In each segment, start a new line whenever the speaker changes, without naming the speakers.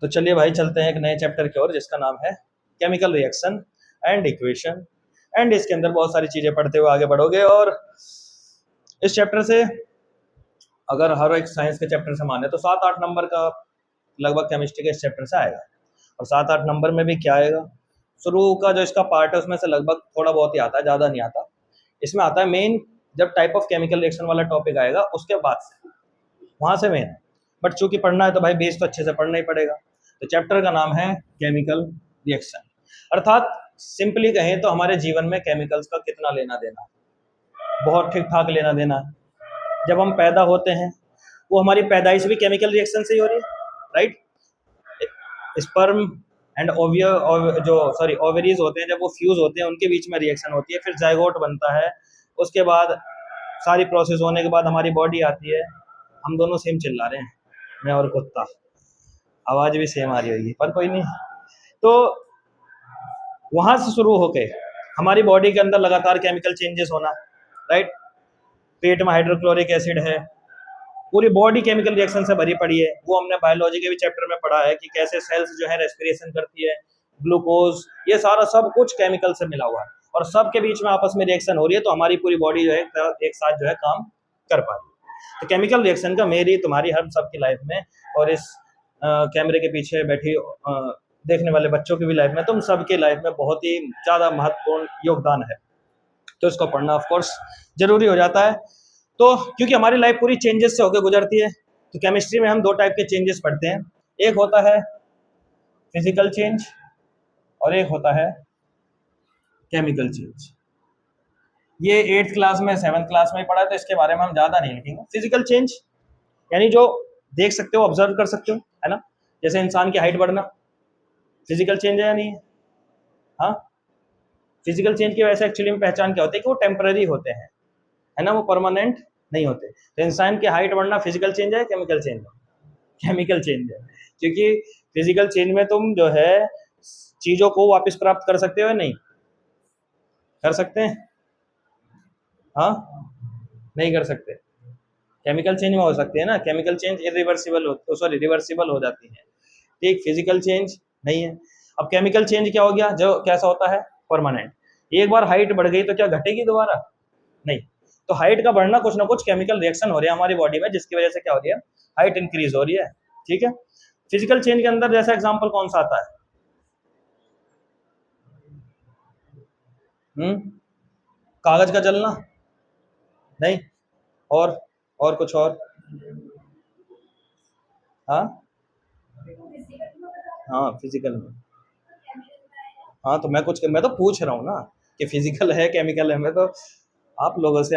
तो चलिए भाई चलते हैं एक नए चैप्टर की ओर जिसका नाम है chemical reaction and equation. And इसके अंदर बहुत सारी चीजें पढ़ते हुए आगे बढ़ोगे। और इस चैप्टर से अगर हर एक साइंस के चैप्टर से माने तो 7-8 नंबर का लगभग केमिस्ट्री के इस चैप्टर से आएगा। और 7-8 नंबर में भी क्या आएगा, शुरू का जो इसका पार्ट है उसमें से लगभग थोड़ा बहुत ही आता है, ज़्यादा नहीं आता। इसमें आता है मेन, जब टाइप ऑफ केमिकल रिएक्शन वाला टॉपिक आएगा उसके बाद से, वहाँ से मेन है। बट चूंकि पढ़ना है तो भाई बेस तो अच्छे से पढ़ना ही पड़ेगा। तो चैप्टर का नाम है केमिकल रिएक्शन, अर्थात सिंपली कहें तो हमारे जीवन में केमिकल्स का कितना लेना देना है, बहुत ठीक ठाक लेना देना है। जब हम पैदा होते हैं वो हमारी पैदाइश भी केमिकल रिएक्शन से ही हो रही है, राइट। स्पर्म एंड ओवरीज होते हैं, जब वो फ्यूज होते हैं उनके बीच में रिएक्शन होती है, फिर जाइगोट बनता है। उसके बाद सारी प्रोसेस होने के बाद हमारी बॉडी आती है। हम दोनों सेम चिल्ला रहे हैं, मैं और कुत्ता, आवाज भी सेम आ रही होगी पर कोई नहीं। तो वहां से शुरू होके हमारी बॉडी के अंदर लगातार केमिकल चेंजेस होना, राइट। पेट में हाइड्रोक्लोरिक एसिड है, पूरी बॉडी केमिकल रिएक्शन से भरी पड़ी है। वो हमने बायोलॉजी के भी चैप्टर में पढ़ा है कि कैसे सेल्स जो है रेस्पिरेशन करती है, ग्लूकोज, ये सारा सब कुछ केमिकल से मिला हुआ है और सबके बीच में आपस में रिएक्शन हो रही है, तो हमारी पूरी बॉडी जो है एक साथ जो है काम कर पा रही है। तो केमिकल रिएक्शन का मेरी तुम्हारी हर सबकी लाइफ में और इस कैमरे के पीछे बैठी देखने वाले बच्चों की भी लाइफ में, तुम सबके लाइफ में बहुत ही ज़्यादा महत्वपूर्ण योगदान है। तो इसको पढ़ना ऑफ कोर्स जरूरी हो जाता है। तो क्योंकि हमारी लाइफ पूरी चेंजेस से होकर गुजरती है, तो केमिस्ट्री में हम 2 टाइप के चेंजेस पढ़ते हैं। एक होता है फिजिकल चेंज और एक होता है केमिकल चेंज। ये 8th क्लास में 7th क्लास में पढ़ा है, तो इसके बारे में हम ज़्यादा नहीं लिखेंगे। फिजिकल चेंज यानी जो देख सकते हो, ऑब्जर्व कर सकते हो, है ना। जैसे इंसान की हाइट बढ़ना फिजिकल चेंज है या नहीं है? हाँ, फिजिकल चेंज की वजह से एक्चुअली में पहचान क्या होती है कि वो टेम्पररी होते हैं, है ना, वो परमानेंट नहीं होते। तो इंसान की हाइट बढ़ना फिजिकल चेंज है, केमिकल चेंज है? केमिकल चेंज है, क्योंकि फिजिकल चेंज में तुम जो है चीजों को वापस प्राप्त कर सकते हो या नहीं कर सकते हैं? हाँ, नहीं कर सकते। केमिकल चेंज में हो सकती है ना, केमिकल चेंज रिवर्सिबल हो जाती है, ठीक। फिजिकल चेंज नहीं है। अब केमिकल चेंज क्या हो गया, जो कैसा होता है, परमानेंट। एक बार हाइट बढ़ गई तो क्या घटेगी दोबारा? नहीं। तो हाइट का बढ़ना कुछ ना कुछ केमिकल रिएक्शन हो रही है हमारी बॉडी में, जिसकी वजह से क्या हो रही है, हाइट इंक्रीज हो रही है, ठीक है। फिजिकल चेंज के अंदर जैसा एग्जांपल कौन सा आता है? कागज का जलना? नहीं। और कुछ और? हाँ हाँ, फिजिकल में। हाँ तो मैं तो पूछ रहा हूँ ना कि फिजिकल है केमिकल है। मैं तो आप लोगों से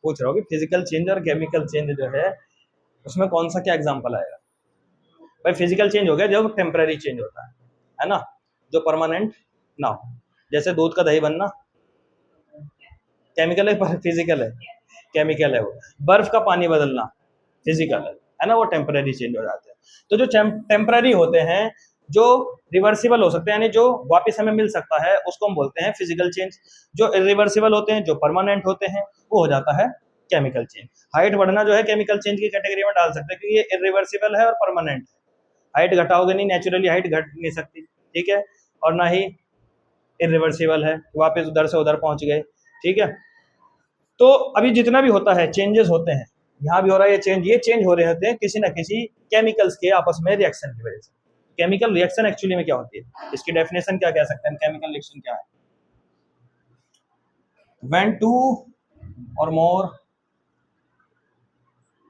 पूछ रहा हूँ कि फिजिकल चेंज और केमिकल चेंज जो है उसमें कौन सा क्या एग्जांपल आएगा। भाई फिजिकल चेंज हो गया जो टेम्पररी चेंज होता है ना, जो परमानेंट ना हो। जैसे दूध का दही बनना केमिकल है पर फिजिकल है? केमिकल है। वो बर्फ का पानी बदलना फिजिकल है ना, वो टेम्पररी चेंज हो जाते हैं। तो जो टेम्पररी होते हैं, जो रिवर्सिबल हो सकते हैं, यानी जो वापस हमें मिल सकता है, उसको हम बोलते हैं फिजिकल चेंज। जो इरिवर्सिबल होते हैं, जो परमानेंट होते हैं, वो हो जाता है केमिकल चेंज। हाइट बढ़ना जो है केमिकल चेंज की कैटेगरी में डाल सकते हैं, क्योंकि ये इरिवर्सिबल है और परमानेंट है। हाइट घटाओगे नहीं, नेचुरली हाइट घट नहीं सकती, ठीक है। और ना ही इरिवर्सिबल है, वापस उधर से उधर पहुंच गए, ठीक है। तो अभी जितना भी होता है चेंजेस होते हैं, यहाँ भी हो रहा है ये चेंज हो रहे होते हैं किसी ना किसी केमिकल्स के आपस में रिएक्शन की वजह से। केमिकल रिएक्शन एक्चुअली में क्या होती है, इसकी डेफिनेशन क्या कह सकते हैं, केमिकल रिएक्शन क्या है? When 2 or more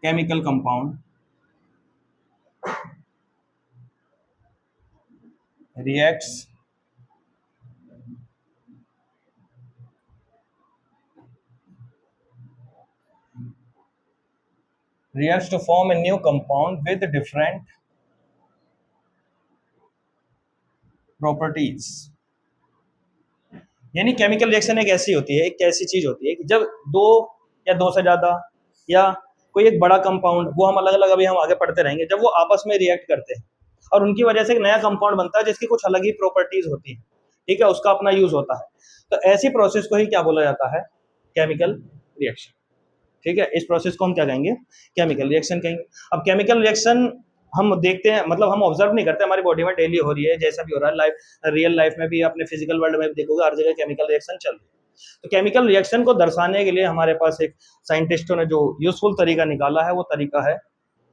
chemical compound reacts to form a new compound with different properties। यानी केमिकल रिएक्शन एक ऐसी होती है, एक ऐसी चीज होती है कि जब 2 या 2 से ज्यादा या कोई एक बड़ा कंपाउंड, वो हम अलग अलग अभी हम आगे पढ़ते रहेंगे, जब वो आपस में रिएक्ट करते हैं और उनकी वजह से एक नया कंपाउंड बनता है जिसकी कुछ अलग ही प्रॉपर्टीज होती है, ठीक है, उसका अपना यूज होता है। तो ऐसी प्रोसेस को ही क्या बोला जाता है, केमिकल रिएक्शन, ठीक है। इस प्रोसेस को हम क्या कहेंगे, केमिकल रिएक्शन कहेंगे। अब केमिकल रिएक्शन हम देखते हैं, मतलब हम ऑब्जर्व नहीं करते, हमारी बॉडी में डेली हो रही है, जैसा भी हो रहा है लाइफ, रियल लाइफ में भी, अपने फिजिकल वर्ल्ड में भी देखोगे हर जगह केमिकल रिएक्शन चल रही है। तो केमिकल रिएक्शन को दर्शाने के लिए हमारे पास एक साइंटिस्टों ने जो यूजफुल तरीका निकाला है वो तरीका है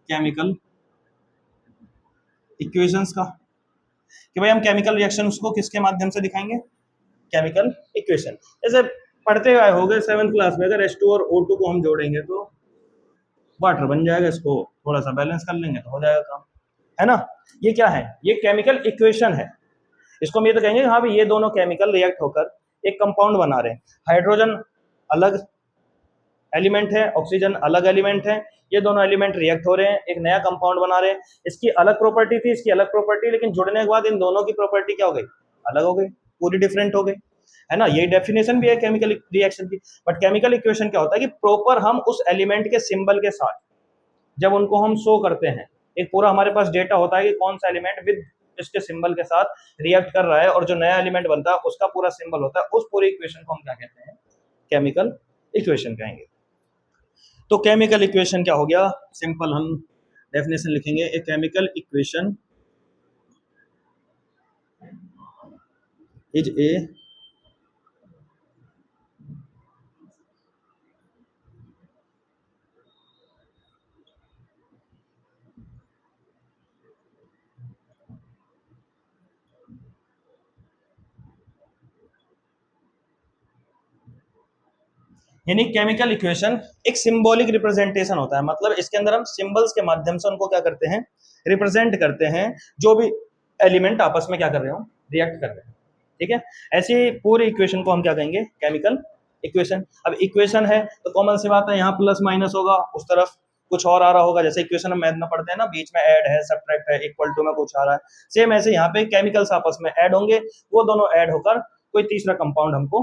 केमिकल इक्वेशंस का, कि भाई हम केमिकल रिएक्शन उसको किसके माध्यम से दिखाएंगे, केमिकल इक्वेशन। जैसे पढ़ते आए हो गए 7th क्लास में, अगर H2 और O2 को हम जोड़ेंगे तो वाटर बन जाएगा, इसको थोड़ा सा बैलेंस कर लेंगे तो हो जाएगा काम, है ना। ये क्या है, ये केमिकल इक्वेशन है। इसको हम ये तो कहेंगे हाँ भाई ये दोनों केमिकल रिएक्ट होकर एक कंपाउंड बना रहे हैं, हाइड्रोजन अलग एलिमेंट है, ऑक्सीजन अलग एलिमेंट है, ये दोनों एलिमेंट रिएक्ट हो रहे हैं, एक नया कंपाउंड बना रहे हैं। इसकी अलग प्रॉपर्टी थी, इसकी अलग प्रॉपर्टी, लेकिन जुड़ने के बाद इन दोनों की प्रॉपर्टी क्या हो गई, अलग हो गई, पूरी डिफरेंट हो गई, है ना। यही डेफिनेशन भी है केमिकल रिएक्शन की। बट केमिकल इक्वेशन क्या होता है कि प्रॉपर हम उस एलिमेंट के सिंबल के साथ जब उनको हम शो करते हैं, एक पूरा हमारे पास डेटा होता है कि कौन सा एलिमेंट विद इसके सिंबल के साथ रिएक्ट कर रहा है, और जो नया एलिमेंट बनता है उसका पूरा सिंबल होता है, उस पूरी इक्वेशन को हम क्या कहते हैं, केमिकल इक्वेशन कहेंगे। तो केमिकल इक्वेशन क्या हो गया, सिंपल हम डेफिनेशन लिखेंगे, a chemical equation is a यानी केमिकल इक्वेशन एक सिंबॉलिक रिप्रेजेंटेशन होता है, मतलब इसके अंदर हम सिंबल्स के माध्यम से उनको क्या करते हैं, रिप्रेजेंट करते हैं, जो भी एलिमेंट आपस में क्या कर रहे हो, रिएक्ट कर रहे हैं, ठीक है। ऐसी पूरी इक्वेशन को हम क्या कहेंगे, केमिकल इक्वेशन। अब इक्वेशन है तो कॉमन सी बात है, यहाँ प्लस माइनस होगा, उस तरफ कुछ और आ रहा होगा, जैसे इक्वेशन हम मैथ में पढ़ते हैं ना, बीच में ऐड है, सब्ट्रैक्ट है, इक्वल टू में कुछ आ रहा है, सेम ऐसे यहाँ पे केमिकल्स आपस में ऐड होंगे, वो दोनों ऐड होकर कोई तीसरा कंपाउंड हमको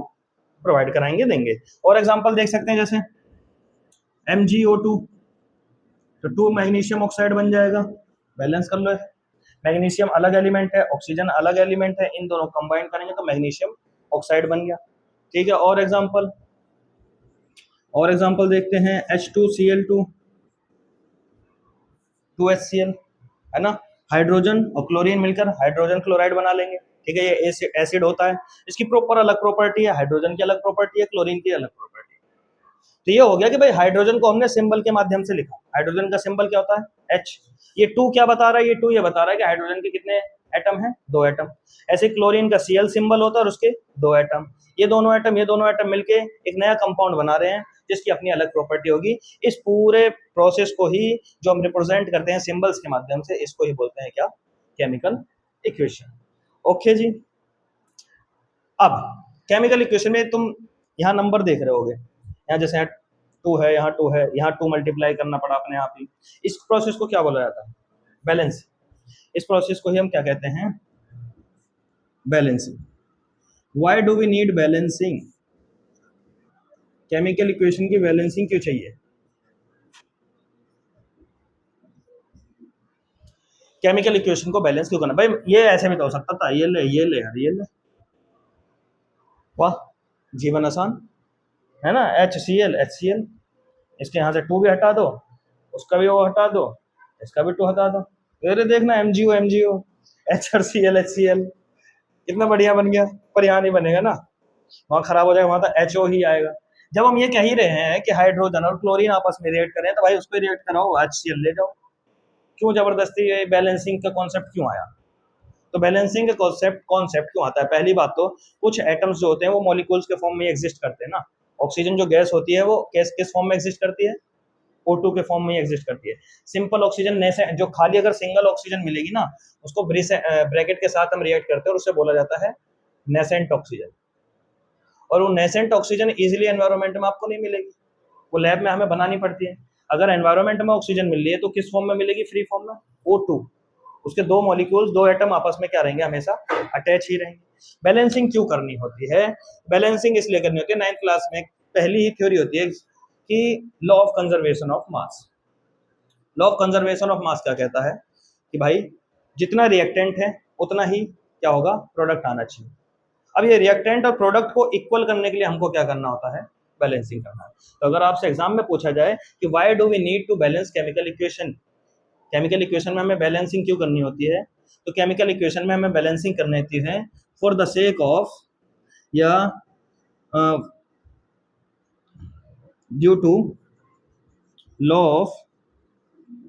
प्रोवाइड कराएंगे, देंगे। और एग्जांपल देख सकते हैं जैसे MgO2, तो 2 मैग्नीशियम ऑक्साइड बन जाएगा, बैलेंस कर लो। मैग्नीशियम अलग एलिमेंट है, ऑक्सीजन अलग एलिमेंट है, इन दोनों कंबाइन करेंगे तो मैग्नीशियम ऑक्साइड बन गया, ठीक है। और एग्जांपल देखते हैं H2Cl2 2HCl, है ना, हाइड्रोजन और क्लोरीन मिलकर हाइड्रोजन क्लोराइड बना लेंगे, ठीक है। ये एसिड होता है, इसकी प्रॉपर अलग प्रॉपर्टी है, हाइड्रोजन की अलग प्रॉपर्टी है, क्लोरीन की अलग प्रॉपर्टी है। तो ये हो गया कि भाई हाइड्रोजन को हमने सिंबल के माध्यम से लिखा, हाइड्रोजन का सिंबल क्या होता है, H। ये 2 क्या बता रहा है, ये 2 ये बता रहा है कि हाइड्रोजन के कितने एटम हैं, 2 एटम। ऐसे क्लोरीन का Cl सिंबल होता है और उसके 2 एटम, ये दोनों एटम मिलके एक नया कंपाउंड बना रहे हैं जिसकी अपनी अलग प्रॉपर्टी होगी। इस पूरे प्रोसेस को ही जो हम रिप्रेजेंट करते हैं सिंबल्स के माध्यम से, इसको ही बोलते हैं क्या, केमिकल इक्वेशन। ओके जी। अब केमिकल इक्वेशन में तुम यहाँ नंबर देख रहे होगे, यहाँ जैसे 2 है, यहाँ 2 है, यहाँ 2 मल्टीप्लाई करना पड़ा अपने आप ही। इस प्रोसेस को क्या बोला जाता है, बैलेंस। इस प्रोसेस को ही हम क्या कहते हैं, balancing. Why do we need balancing, chemical equation की बैलेंसिंग क्यों चाहिए, केमिकल इक्वेशन को बैलेंस क्यों करना। भाई ये ऐसे भी तो हो सकता था, ये ले यार, ये ले, वाह जीवन आसान, है ना। HCl, इसके यहाँ से 2 भी हटा दो, उसका भी वो हटा दो, इसका भी 2 हटा दो, अरे देखना MgO H और HCl कितना बढ़िया बन गया। पर यहाँ नहीं बनेगा ना, वहाँ खराब हो जाएगा, वहाँ तो HO ही आएगा। जब हम ये कह ही रहे हैं कि हाइड्रोजन और क्लोरीन आपस में रिएक्ट करें, तो भाई उसको रिएक्ट कराओ, HCl ले जाओ, क्यों जबरदस्ती, ये बैलेंसिंग का कॉन्सेप्ट क्यों आया। तो बैलेंसिंग का कॉन्सेप्ट क्यों आता है, पहली बात तो कुछ एटम्स जो होते हैं वो मॉलिक्यूल्स के फॉर्म में एग्जिस्ट करते हैं ना। ऑक्सीजन जो गैस होती है वो किस फॉर्म में एग्जिस्ट करती है, O2 के फॉर्म में एग्जिस्ट करती है। सिंपल ऑक्सीजन जो खाली अगर सिंगल ऑक्सीजन मिलेगी ना, उसको ब्रैकेट के साथ हम रिएक्ट करते हैं और उससे बोला जाता है नेसेंट ऑक्सीजन। और वो नेसेंट ऑक्सीजन इजीली एनवायरनमेंट में आपको नहीं मिलेगी, वो लैब में हमें बनानी पड़ती है। अगर एनवायरनमेंट में ऑक्सीजन मिल रही है तो किस फॉर्म में मिलेगी, फ्री फॉर्म में, O2। उसके 2 मॉलिक्यूल्स, 2 एटम आपस में क्या रहेंगे, हमेशा अटैच ही रहेंगे। बैलेंसिंग क्यों करनी होती है, बैलेंसिंग इसलिए करनी होती है, 9th क्लास में पहली ही थ्योरी होती है कि law of conservation of mass. Law of conservation of मास क्या कहता है कि भाई जितना रिएक्टेंट है उतना ही क्या होगा, प्रोडक्ट आना चाहिए। अब ये रिएक्टेंट और प्रोडक्ट को इक्वल करने के लिए हमको क्या करना होता है, बैलेंसिंग करना है। तो अगर आपसे एग्जाम में पूछा जाए कि why do we need to balance chemical equation, chemical equation में हमें बैलेंसिंग क्यों करनी होती है? तो केमिकल इक्वेशन में हमें बैलेंसिंग करनी होती है फॉर द सेक ऑफ या due to law of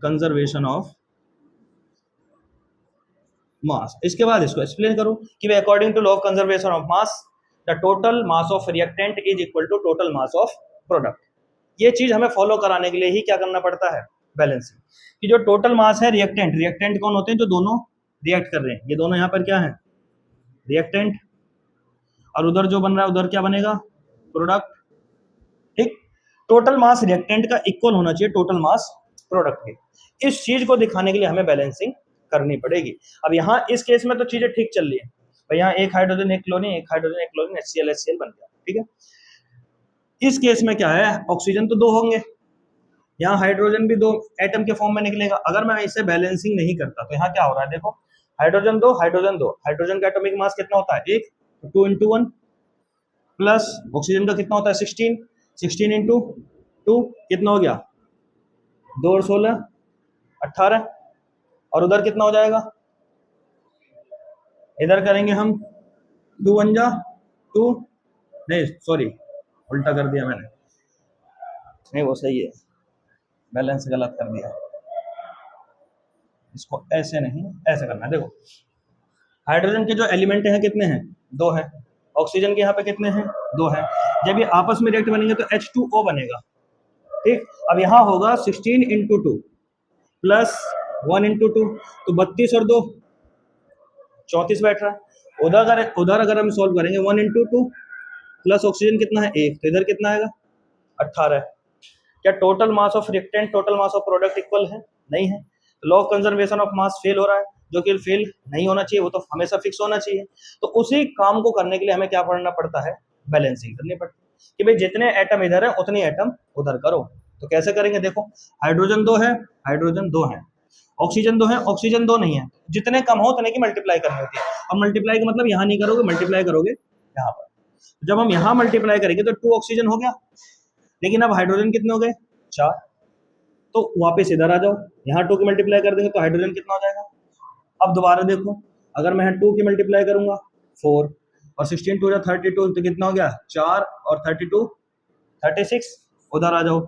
conservation of mass. इसके बाद इसको एक्सप्लेन करो कि according to law of conservation of mass the total mass of reactant is equal to total mass of product. ये चीज हमें follow कराने के लिए ही क्या करना पड़ता है? बैलेंसिंग। कि जो टोटल मास है रिएक्टेंट, रिएक्टेंट कौन होते हैं? जो दोनों रिएक्ट कर रहे हैं। ये दोनों यहाँ पर क्या है? रिएक्टेंट। और उधर जो बन रहा है उधर क्या बनेगा? प्रोडक्ट। ठीक। टोटल मास रिएक्टेंट का इक्वल होना चाहिए टोटल मास प्रोडक्ट के। इस चीज को दिखाने के लिए हमें बैलेंसिंग करनी पड़ेगी। अब यहाँ इस केस में तो चीजें ठीक चल रही है भाई, यहाँ एक हाइड्रोजन एक क्लोरीन, एक हाइड्रोजन एक क्लोरीन, HCl HCl बन गया। ठीक है। इस केस में क्या है? ऑक्सीजन तो दो होंगे, यहाँ हाइड्रोजन भी दो एटम के फॉर्म में निकलेगा। अगर मैं इसे बैलेंसिंग नहीं करता तो यहाँ क्या हो रहा है? देखो, हाइड्रोजन दो, हाइड्रोजन दो, हाइड्रोजन का एटॉमिक मास कितना होता है? एक। 2 × 1 प्लस ऑक्सीजन का कितना होता है? 16। 16 × 2 कितना हो गया? 2 और 16 18। और उधर कितना हो जाएगा? इधर करेंगे हम 2 1 जा 2, नहीं सॉरी उल्टा कर दिया मैंने, नहीं वो सही है, बैलेंस गलत कर दिया। इसको ऐसे नहीं ऐसे करना है। देखो, हाइड्रोजन के जो एलिमेंट हैं कितने हैं? 2 हैं। ऑक्सीजन के यहाँ पे कितने हैं? 2 हैं। जब ये आपस में रिएक्ट बनेंगे तो H2O बनेगा। ठीक। अब यहाँ होगा 16 × 2 प्लस 1 × 2, तो 32 और 2 34 बैठ रहा है। उधर अगर हम सॉल्व करेंगे 1 × 2 प्लस ऑक्सीजन कितना है? 1, तो इधर कितना आएगा? 18। क्या total mass of reactant total mass of product equal है? नहीं है। Law of conservation of mass fail हो रहा है, जो कि फेल नहीं होना चाहिए, वो तो हमेशा फिक्स होना चाहिए। तो उसी काम को करने के लिए हमें क्या करना पड़ता है? बैलेंसिंग करनी पड़ती है कि भाई जितने एटम इधर है उतने एटम उधर करो। तो कैसे करेंगे? देखो, हाइड्रोजन 2 है, हाइड्रोजन 2 है, ऑक्सीजन 2 है, ऑक्सीजन 2 नहीं है। जितने कम हो उतने की मल्टीप्लाई करनी होती है। और मल्टीप्लाई का मतलब यहाँ नहीं करोगे, मल्टीप्लाई करोगे यहाँ पर। जब हम यहाँ मल्टीप्लाई करेंगे तो 2 ऑक्सीजन हो गया, लेकिन अब हाइड्रोजन कितने हो गए? 4। तो वापस इधर आ जाओ, यहाँ 2 की मल्टीप्लाई कर देंगे तो हाइड्रोजन कितना हो जाएगा? अब दोबारा देखो, अगर मैं 2 की मल्टीप्लाई करूंगा 4 और 16 2 32, तो कितना हो गया? 4 और 32 36। उधर आ जाओ,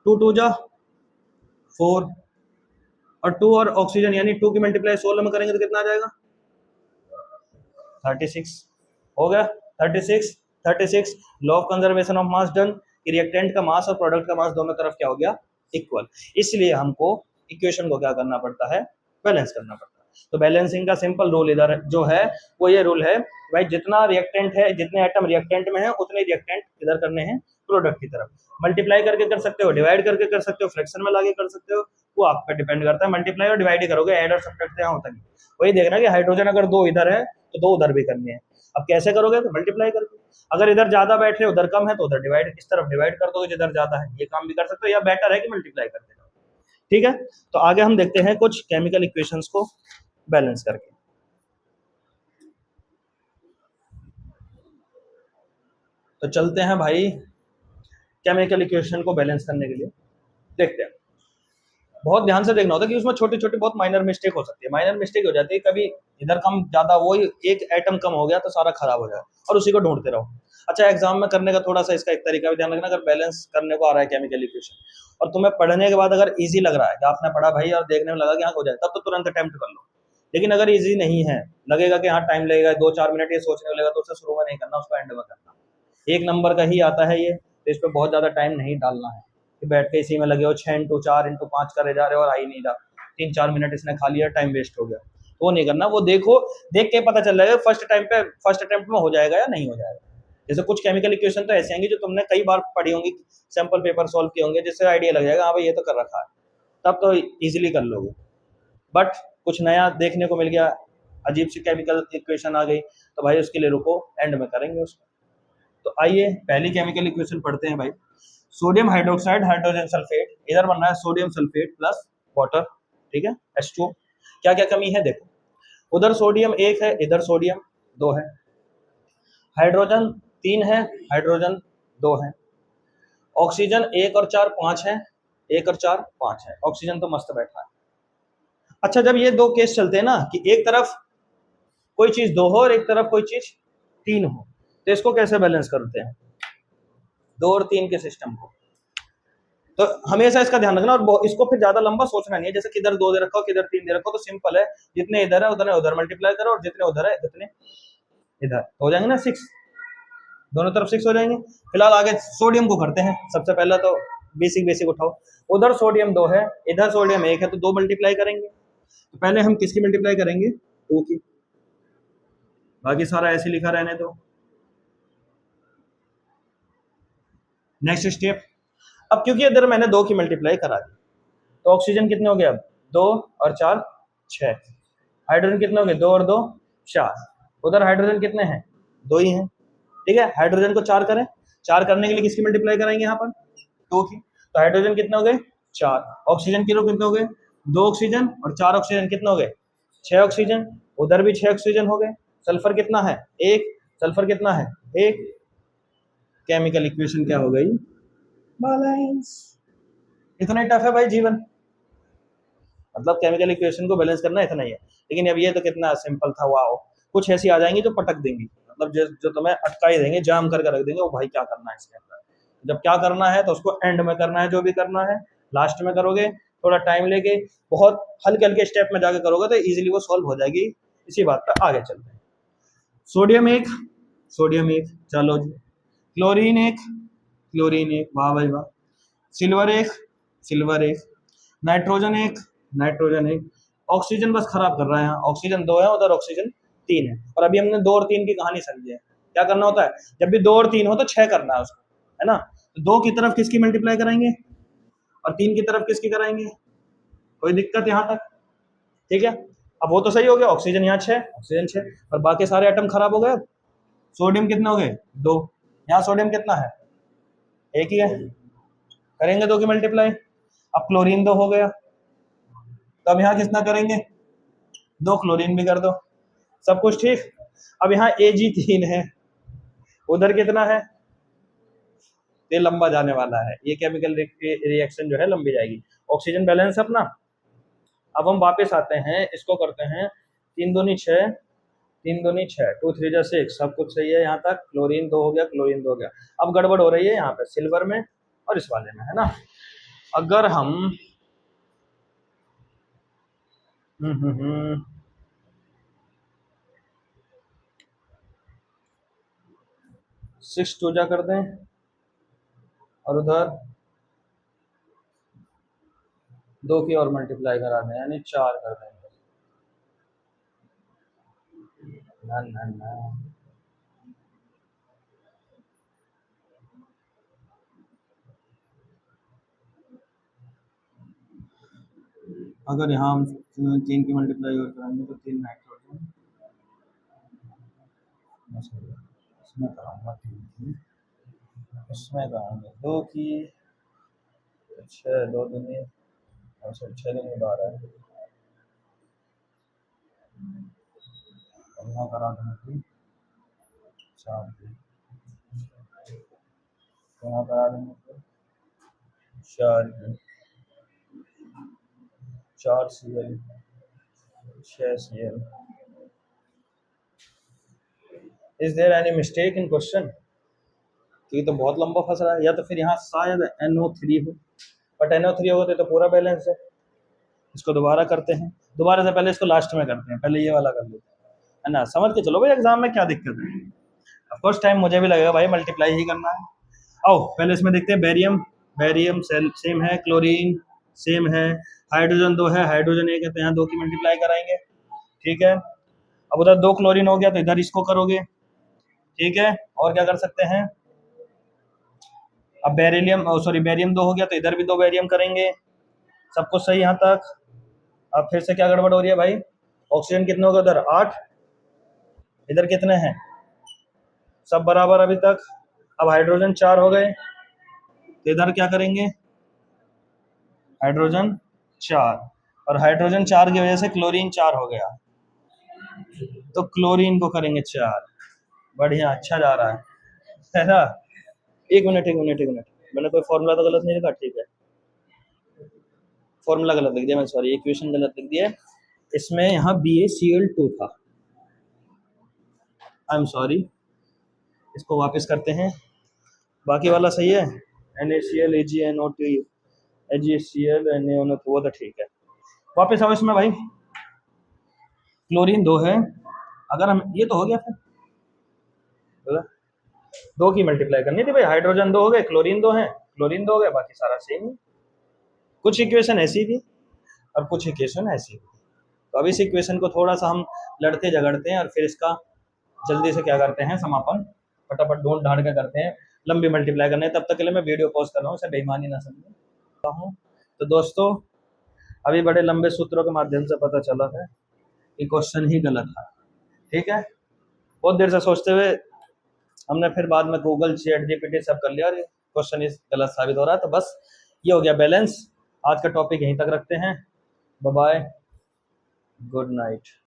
2 2 जा 4 और 2 और ऑक्सीजन यानी 2 की मल्टीप्लाई 16 में करेंगे तो कितना आ जाएगा? 36 हो गया। 36 36 law of conservation of mass done. Reactant का मास और प्रोडक्ट का मास दोनों तरफ क्या हो गया? इक्वल। इसलिए हमको इक्वेशन को क्या करना पड़ता है? बैलेंस करना पड़ता है। तो बैलेंसिंग का सिंपल रूल इधर जो है वो ये रूल है भाई, जितना रिएक्टेंट है, जितने एटम रिएक्टेंट में है उतने रिएक्टेंट इधर करने हैं प्रोडक्ट की तरफ। मल्टीप्लाई करके कर सकते हो, डिवाइड करके कर सकते हो, फ्रैक्शन में लाके कर सकते हो, वो आप पे डिपेंड करता है। मल्टीप्लाई और डिवाइड ही करोगे, ऐड और सब्ट्रैक्ट यहाँ होता नहीं। वही देखना कि हाइड्रोजन अगर 2 इधर है तो 2 उधर भी करनी है। अब कैसे करोगे? तो मल्टीप्लाई करके। अगर इधर ज्यादा बैठ रहे उधर कम है तो उधर डिवाइड, इस तरफ डिवाइड कर दोगे जिधर ज्यादा है। ये काम भी कर सकते हो, या बेटर है कि मल्टीप्लाई कर देना। ठीक है। तो आगे हम देखते हैं कुछ केमिकल इक्वेशंस को बैलेंस करके। तो चलते हैं भाई केमिकल इक्वेशन को बैलेंस करने के लिए, देखते हैं। बहुत ध्यान से देखना होता है कि उसमें छोटी छोटी बहुत माइनर मिस्टेक हो सकती है। माइनर मिस्टेक हो जाती है कभी इधर कम ज्यादा, वही एक एटम कम हो गया तो सारा खराब हो जाए, और उसी को ढूंढते रहो। अच्छा, एग्जाम में करने का थोड़ा सा इसका एक तरीका भी ध्यान रखना। अगर बैलेंस करने को आ रहा है केमिकल इक्वेशन और तुम्हें पढ़ने के बाद अगर इजी लग रहा है कि आपने पढ़ा भाई और देखने में लगा कि हाँ हो जाए, तब तो तुरंत अटेम्प्ट कर लो। लेकिन अगर इजी नहीं है, लगेगा कि हाँ टाइम लगेगा, 2-4 मिनट ये सोचने में लगेगा, तो उसे शुरू में नहीं करना, उसको एंड में करना। 1 नंबर का ही आता है ये, तो इस पर बहुत ज्यादा टाइम नहीं डालना है कि बैठ के इसी में लगे हो 6 × 4 × 5 करे जा रहे हो और आ ही नहीं रहा, 3-4 मिनट इसने खा लिया, टाइम वेस्ट हो गया। वो नहीं करना। वो देखो, देख के पता चल जाएगा फर्स्ट अटेम्प्ट में हो जाएगा या नहीं हो जाएगा। जैसे कुछ केमिकल इक्वेशन तो ऐसे आएंगे जो तुमने कई बार पढ़ी होंगी, सैंपल पेपर सॉल्व किए होंगे, जिससे आइडिया लग जाएगा हाँ भाई ये तो कर रखा है, तब तो इजीली कर लोगे। बट कुछ नया देखने को मिल गया, अजीब सी केमिकल इक्वेशन आ गई, तो भाई उसके लिए रुको, एंड में करेंगे उसको। तो आइए पहली केमिकल इक्वेशन पढ़ते हैं भाई। सोडियम हाइड्रोक्साइड हाइड्रोजन सल्फेट, इधर बनना है सोडियम सल्फेट प्लस वाटर। ठीक है, H2O। क्या क्या कमी है देखो, उधर सोडियम 1 है, इधर सोडियम 2 है, हाइड्रोजन 3 है, हाइड्रोजन 2 है, ऑक्सीजन 1 और 4 5 है, 1 और 4 5 है। ऑक्सीजन तो मस्त बैठा है। अच्छा, जब ये दो केस चलते हैं ना कि एक तरफ कोई चीज दो हो और एक तरफ कोई चीज तीन हो, तो इसको कैसे बैलेंस करते हैं दो और तीन के सिस्टम को? तो हमेशा इसका ध्यान रखना, और इसको फिर ज्यादा लंबा सोचना नहीं है, जैसे किधर दो दे रखा हो किधर तीन दे रखा हो, तो सिंपल है, जितने इधर है उतने उधर मल्टीप्लाई करो और जितने उधर है उतने इधर हो जाएंगे ना, 6 दोनों तरफ 6 हो जाएंगे। फिलहाल आगे सोडियम को करते हैं। सबसे पहले तो बेसिक बेसिक उठाओ, उधर सोडियम 2 है इधर सोडियम 1 है, तो 2 मल्टीप्लाई करेंगे। तो पहले हम किसकी मल्टीप्लाई करेंगे? 2 की। बाकी सारा ऐसे लिखा रहने दो। नेक्स्ट स्टेप, अब क्योंकि इधर मैंने 2 की मल्टीप्लाई करा दी, तो ऑक्सीजन कितने हो गए? अब 2 और 4 6। हाइड्रोजन कितने हो गए? 2 और 2 4। उधर हाइड्रोजन कितने हैं? 2 ही हैं। ठीक है, हाइड्रोजन को 4 करें, 4 करने के लिए किसकी मल्टीप्लाई कराएंगे यहाँ पर? 2 की। तो हाइड्रोजन कितने हो गए? 4। ऑक्सीजन के कितने हो गए? 2 ऑक्सीजन और 4 ऑक्सीजन कितने हो गए? 6 ऑक्सीजन। उधर भी 6 ऑक्सीजन हो गए। सल्फर कितना है? 1। सल्फर कितना है? 1। केमिकल इक्वेशन क्या हो गई? बैलेंस। इतना ही टफ है भाई जीवन, मतलब केमिकल इक्वेशन को बैलेंस करना इतना ही है। लेकिन अब ये तो कितना सिंपल था, वाओ। कुछ ऐसी आ जाएंगी जो पटक देंगी, मतलब जो तुम्हें अटका ही देंगे, जाम करके रख देंगे, वो भाई क्या करना है इसके अंदर। जब क्या करना है तो उसको एंड में करना है, जो भी करना है लास्ट में करोगे, थोड़ा टाइम लेके बहुत हल्के हल्के स्टेप में जाके करोगे तो इजीली वो सॉल्व हो जाएगी। इसी बात पर आगे चलते हैं। सोडियम 1, सोडियम 1, चलो जी। क्लोरीन 1, क्लोरीन 1, वाह भाई वाह। Silver 1, silver 1। Nitrogen 1, nitrogen 1। Oxygen बस खराब कर रहा है, यहाँ ऑक्सीजन 2 है उधर ऑक्सीजन 3 है। और अभी हमने 2 और 3 की कहानी समझी है। क्या करना होता है? जब भी 2 और 3 हो तो 6 करना है उसको, है ना? तो 2 की तरफ किसकी मल्टीप्लाई कराएंगे और 3 की तरफ किसकी कराएंगे? कोई दिक्कत यहाँ तक? ठीक है, अब वो तो सही हो गया, ऑक्सीजन यहाँ 6, ऑक्सीजन 6, और बाकी सारे एटम खराब हो गए। अब सोडियम कितने हो गए? 2। यहाँ सोडियम कितना है? 1 ही है, करेंगे 2 की मल्टीप्लाई। अब क्लोरीन 2 हो गया, तो अब यहाँ कितना करेंगे? 2 क्लोरीन भी कर दो, सब कुछ ठीक। अब यहाँ Ag3 है, उधर कितना है? ये लंबा जाने वाला है, ये केमिकल रिएक्शन जो है लंबी जाएगी। ऑक्सीजन बैलेंस अपना। अब हम वापस आते हैं, इसको करते हैं 3 दूनी 6, 3 दूनी 6, 2 3 जा 6, सब कुछ सही है यहाँ तक। क्लोरीन 2 हो गया, क्लोरीन 2 हो गया। अब गड़बड़ हो रही है यहाँ पे सिल्वर में और इस वाले में, है ना? अगर हम 6 2 जा कर दें और उधर 2 की और मल्टीप्लाई करा दें, यानी 4 कर देंगे। ना ना ना, अगर यहाँ हम 3 की मल्टीप्लाई और कराएंगे तो 3 नाइट्रोजन, इसमें कराऊंगा 3 की, इसमें कराएंगे 2 की, 6 2 दूनी, और 6 दूनी 12, और यहाँ करा देंगे 4 की, यहाँ करा देंगे 4 की, 4 Cl, 6 Cl। Is there any mistake in question? ये तो बहुत लंबा फंस रहा है, या तो फिर यहाँ शायद NO3 हो, बट NO3 होगा तो पूरा बैलेंस है। इसको दोबारा करते हैं, दोबारा से पहले इसको लास्ट में करते हैं, पहले ये वाला कर लेते हैं, है ना? समझ के चलो भाई, एग्जाम में क्या दिक्कत है। ऑफकोर्स टाइम मुझे भी लगेगा भाई, मल्टीप्लाई ही करना है। आओ पहले इसमें देखते हैं बेरियम। बेरियम सेम है, क्लोरीन सेम है, हाइड्रोजन 2 है, हाइड्रोजन 1 है, तो यहाँ 2 की मल्टीप्लाई कराएंगे। ठीक है, अब उधर 2 क्लोरीन हो गया तो इधर इसको करोगे। ठीक है, और क्या कर सकते हैं? अब बेरिलियम, सॉरी बेरियम 2 हो गया तो इधर भी 2 बेरियम करेंगे। सब कुछ सही यहाँ तक। अब फिर से क्या गड़बड़ हो रही है भाई? ऑक्सीजन कितने हो गए उधर? 8, इधर कितने हैं? सब बराबर अभी तक। अब हाइड्रोजन 4 हो गए, तो इधर क्या करेंगे? हाइड्रोजन 4, और हाइड्रोजन 4 की वजह से क्लोरीन 4 हो गया, तो क्लोरीन को करेंगे 4। बढ़िया, अच्छा जा रहा है ना? एक मिनट एक मिनट एक मिनट, मैंने कोई फॉर्मूला तो गलत नहीं लिखा? ठीक है, फॉर्मूला गलत लिख दिया मैं, सॉरी, इक्वेशन गलत लिख दिया है। इसमें यहाँ BaCl2 था, आई एम सॉरी, इसको वापस करते हैं। बाकी वाला सही है, NaCl AgNO2 AgCl NaNO2, वो तो ठीक है। वापस आओ इसमें भाई, क्लोरीन 2 है, अगर हम ये तो हो गया फिर बोला, 2 की मल्टीप्लाई करनी थी भाई, हाइड्रोजन 2 हो गए, क्लोरीन 2 है, क्लोरीन 2 हो गए, बाकी सारा सेम है। कुछ इक्वेशन ऐसी भी और कुछ इक्वेशन ऐसी भी, तो अब इस इक्वेशन को थोड़ा सा हम लड़ते झगड़ते हैं और फिर इसका जल्दी से क्या करते हैं, समापन फटाफट ढूंढ ढांड के करते हैं। लंबी मल्टीप्लाई करने, तब तक के लिए मैं वीडियो पॉज कर रहा हूँ, इसे बेईमानी ना समझूँ। तो दोस्तों अभी बड़े लंबे सूत्रों के माध्यम से पता चला है कि क्वेश्चन ही गलत था, ठीक है। बहुत देर से सोचते हुए हमने फिर बाद में गूगल ChatGPT सब कर लिया और क्वेश्चन इस गलत साबित हो रहा है। तो बस ये हो गया बैलेंस। आज का टॉपिक यहीं तक रखते हैं। Bye bye, good night.